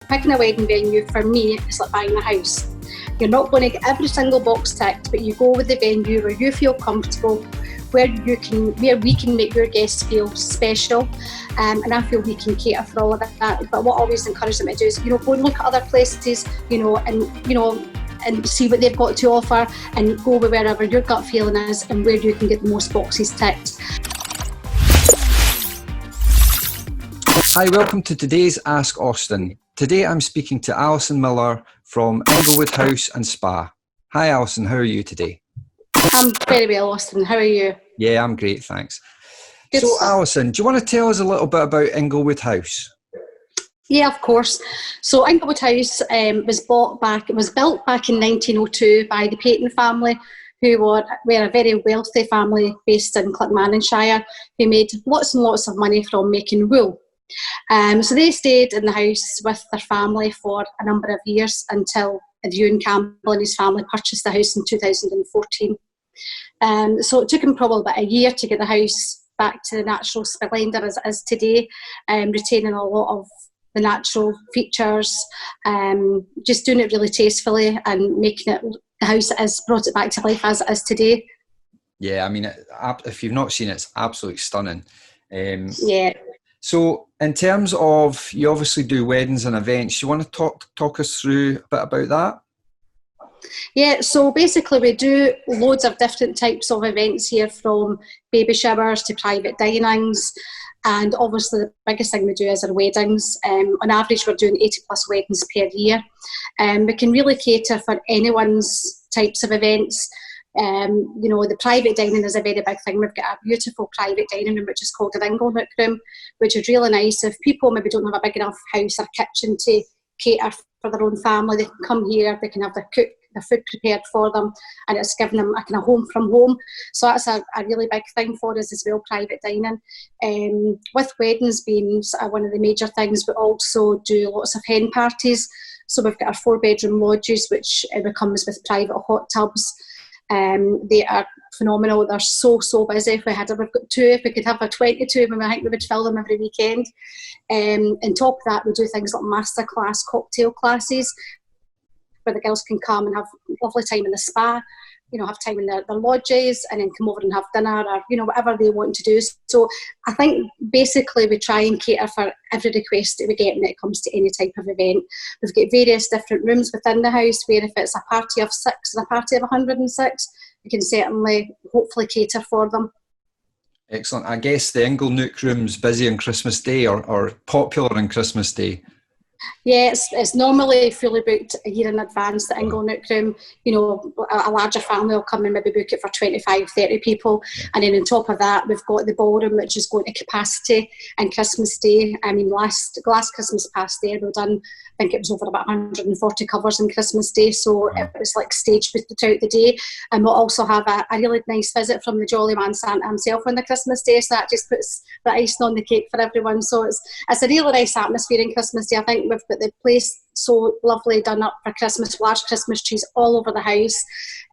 picking a wedding venue for me is like buying a house. You're not going to get every single box ticked, but you go with the venue where you feel comfortable, where we can make your guests feel special, and I feel we can cater for all of that. But what I always encourage them to do is, go and look at other places, and see what they've got to offer, and go with wherever your gut feeling is and where you can get the most boxes ticked. Hi, welcome to today's Ask Austin. Today I'm speaking to Alison Millar from Inglewood House and Spa. Hi Alison, how are you today? I'm very well, Austin. How are you? Yeah, I'm great, thanks. Good So stuff. Alison, do you want to tell us a little bit about Inglewood House? Yeah, of course. So Inglewood House was built back in 1902 by the Peyton family, who were a very wealthy family based in Clackmannanshire, who made lots and lots of money from making wool. So they stayed in the house with their family for a number of years until Ewan Campbell and his family purchased the house in 2014. So it took him probably about a year to get the house back to the natural splendour as it is today, retaining a lot of the natural features, just doing it really tastefully and making it the house it is, brought it back to life as it is today. Yeah, I mean, if you've not seen it, it's absolutely stunning. Yeah. So in terms of, you obviously do weddings and events, you want to talk us through a bit about that? Yeah, so basically we do loads of different types of events here, from baby showers to private dinings, and obviously the biggest thing we do is our weddings. On average we're doing 80 plus weddings per year. We can really cater for anyone's types of events. The private dining is a very big thing. We've got a beautiful private dining room which is called an Inglewood room, which is really nice. If people maybe don't have a big enough house or kitchen to cater for their own family, they can come here, they can have their food prepared for them, and it's giving them a kind of home from home. So that's a really big thing for us as well, private dining. With weddings being one of the major things, we also do lots of hen parties. So we've got our 4-bedroom lodges, which comes with private hot tubs. They are phenomenal. They're so busy. We've got two. If we could have 22 of them, I think we would fill them every weekend. On top of that, we do things like masterclass cocktail classes, where the girls can come and have a lovely time in the spa, have time in their lodges, and then come over and have dinner, or whatever they want to do. So I think basically we try and cater for every request that we get when it comes to any type of event. We've got various different rooms within the house, where if it's a party of 6 and a party of 106, we can certainly hopefully cater for them. Excellent. I guess the Inglewood room's busy on Christmas Day, or popular on Christmas Day. Yeah, it's normally fully booked a year in advance, the Inglewood room. A larger family will come and maybe book it for 25, 30 people. Yeah. And then on top of that, we've got the ballroom, which is going to capacity on Christmas Day. I mean, last Christmas past there, we've done, I think it was over about 140 covers on Christmas Day. So it was like staged throughout the day. And we'll also have a really nice visit from the Jolly Man Santa himself on the Christmas Day. So that just puts the icing on the cake for everyone. So it's a really nice atmosphere on Christmas Day. I think we've got the place so lovely done up for Christmas, large Christmas trees all over the house.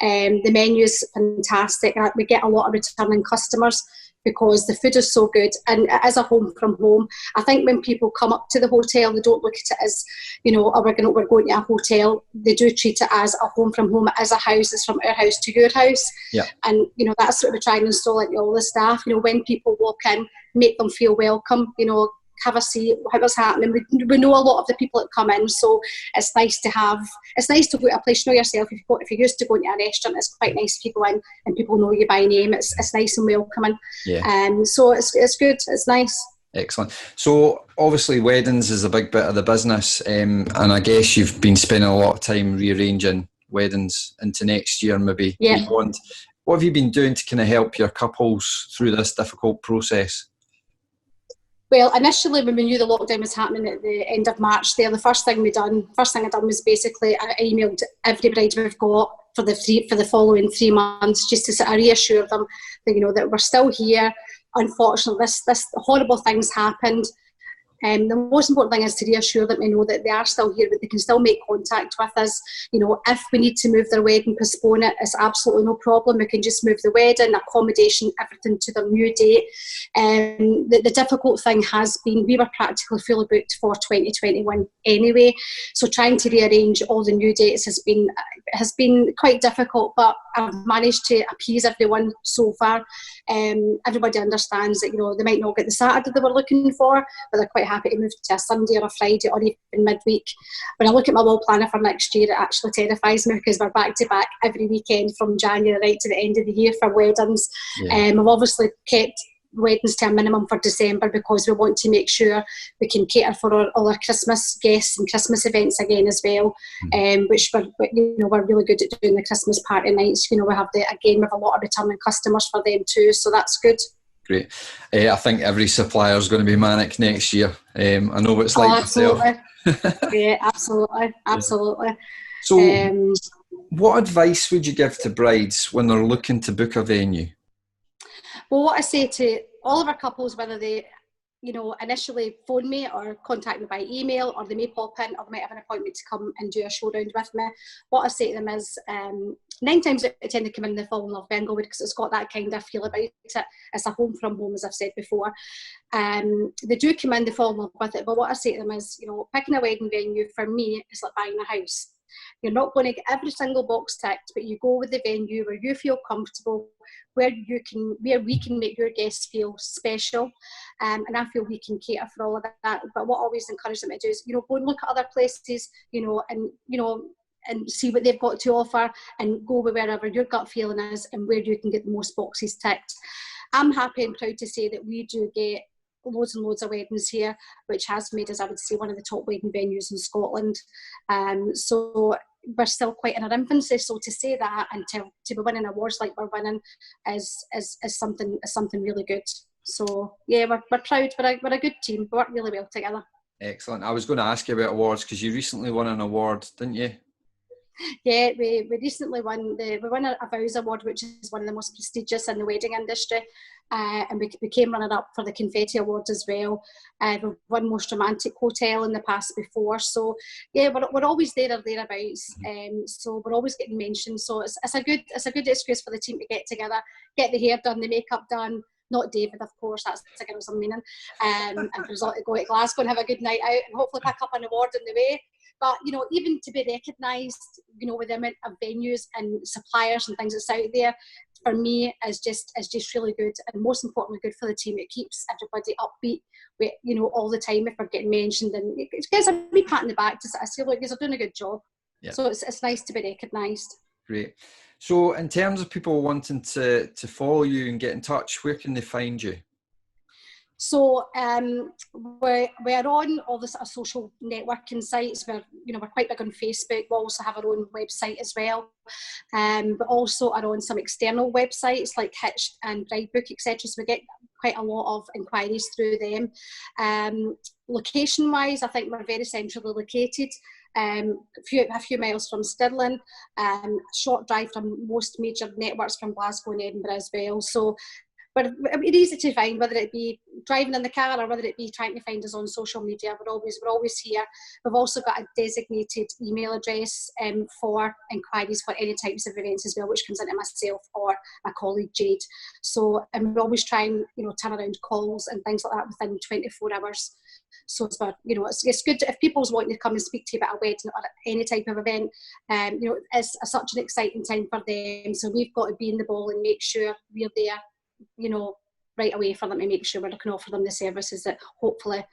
The menu's fantastic. We get a lot of returning customers because the food is so good, and it is a home from home. I think when people come up to the hotel, they don't look at it as, we're going to a hotel. They do treat it as a home from home. It is a house. It's from our house to your house. Yeah. And, that's what we try and install into all the staff. When people walk in, make them feel welcome, have a seat, what's happening. We know a lot of the people that come in, so it's nice to go to a place, yourself. If you're used to going to a restaurant, it's quite nice if you go in and people know you by name. It's nice and welcoming. Yeah. So it's good. It's nice. Excellent. So obviously weddings is a big bit of the business, and I guess you've been spending a lot of time rearranging weddings into next year, maybe beyond. What have you been doing to kind of help your couples through this difficult process? Well, initially when we knew the lockdown was happening at the end of March there, the first thing I done was basically I emailed every bride we've got for the following 3 months, just to sort of reassure them that, that we're still here. Unfortunately, this horrible thing's happened. The most important thing is to reassure them, that they are still here, but they can still make contact with us. If we need to move their wedding, postpone it, it's absolutely no problem. We can just move the wedding, accommodation, everything to their new date. The difficult thing has been we were practically fully booked for 2021 anyway, so trying to rearrange all the new dates has been quite difficult, but I've managed to appease everyone so far. Everybody understands that they might not get the Saturday they were looking for, but they're quite happy to move to a Sunday or a Friday or even midweek. When I look at my wall planner for next year, it actually terrifies me because we're back to back every weekend from January right to the end of the year for weddings. I've obviously kept weddings to a minimum for December because we want to make sure we can cater for all our Christmas guests and Christmas events again as well, which we're really good at doing the Christmas party nights. We have we have a lot of returning customers for them too, so that's good. Great. I think every supplier is going to be manic next year. I know what it's like absolutely. myself. Yeah, absolutely. So what advice would you give to brides when they're looking to book a venue? Well, what I say to all of our couples, whether they initially phone me or contact me by email, or they may pop in or they might have an appointment to come and do a show round with me, what I say to them is 9 times out of 10 they come in, they fall in love with Inglewood because it's got that kind of feel about it. It's a home from home, as I've said before. They do come in, they fall in love with it, but what I say to them is, picking a wedding venue for me is like buying a house. You're not going to get every single box ticked, but you go with the venue where you feel comfortable, where we can make your guests feel special, and I feel we can cater for all of that. But what I always encourage them to do is, go and look at other places, and see what they've got to offer, and go with wherever your gut feeling is and where you can get the most boxes ticked. I'm happy and proud to say that we do get loads and loads of weddings here, which has made us, I would say, one of the top wedding venues in Scotland. So we're still quite in our infancy. So to say that and to be winning awards like we're winning is something really good. So yeah, we're proud. We're a good team. We work really well together. Excellent. I was going to ask you about awards because you recently won an award, didn't you? Yeah, we recently won a Vows Award, which is one of the most prestigious in the wedding industry, and we became runner-up for the Confetti Awards as well. We've won Most Romantic Hotel in the past before, so yeah, we're always there or thereabouts. So we're always getting mentioned. So it's a good excuse for the team to get together, get the hair done, the makeup done. Not David, of course, that's a girl's meaning. And for us all to go to Glasgow and have a good night out and hopefully pick up an award on the way. But, even to be recognised, with the amount of venues and suppliers and things that's out there, for me, is just really good, and most importantly, good for the team. It keeps everybody upbeat, with, all the time if we're getting mentioned, and it gives a wee pat in the back to say, look, you're doing a good job. Yeah. So it's nice to be recognised. Great. So in terms of people wanting to follow you and get in touch, where can they find you? So we're on all the sort of social networking sites. We're quite big on Facebook. We also have our own website as well, but also are on some external websites like Hitched and Bridebook, etc. So we get quite a lot of inquiries through them. Location wise, I think we're very centrally located. A few miles from Stirling, short drive from most major networks from Glasgow and Edinburgh as well. So we're easy to find, whether it be driving in the car or whether it be trying to find us on social media. We're always here. We've also got a designated email address for inquiries for any types of events as well, which comes into myself or my colleague Jade. So we're always trying, turn around calls and things like that within 24 hours. So it's good if people's wanting to come and speak to you about a wedding or any type of event. It's such an exciting time for them. So we've got to be in the ball and make sure we're there, right away for them, to make sure we can offer them the services that hopefully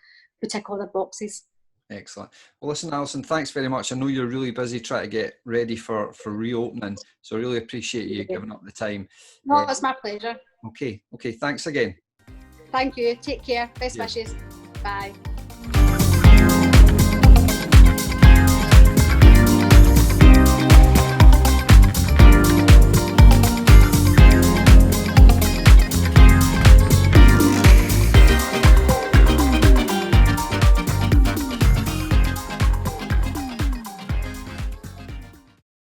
we tick all their boxes. Excellent. Well, listen, Alison, thanks very much. I know you're really busy trying to get ready for reopening, so I really appreciate you giving up the time. No, it's my pleasure. Okay, thanks again. Thank you. Take care. Best wishes. Bye.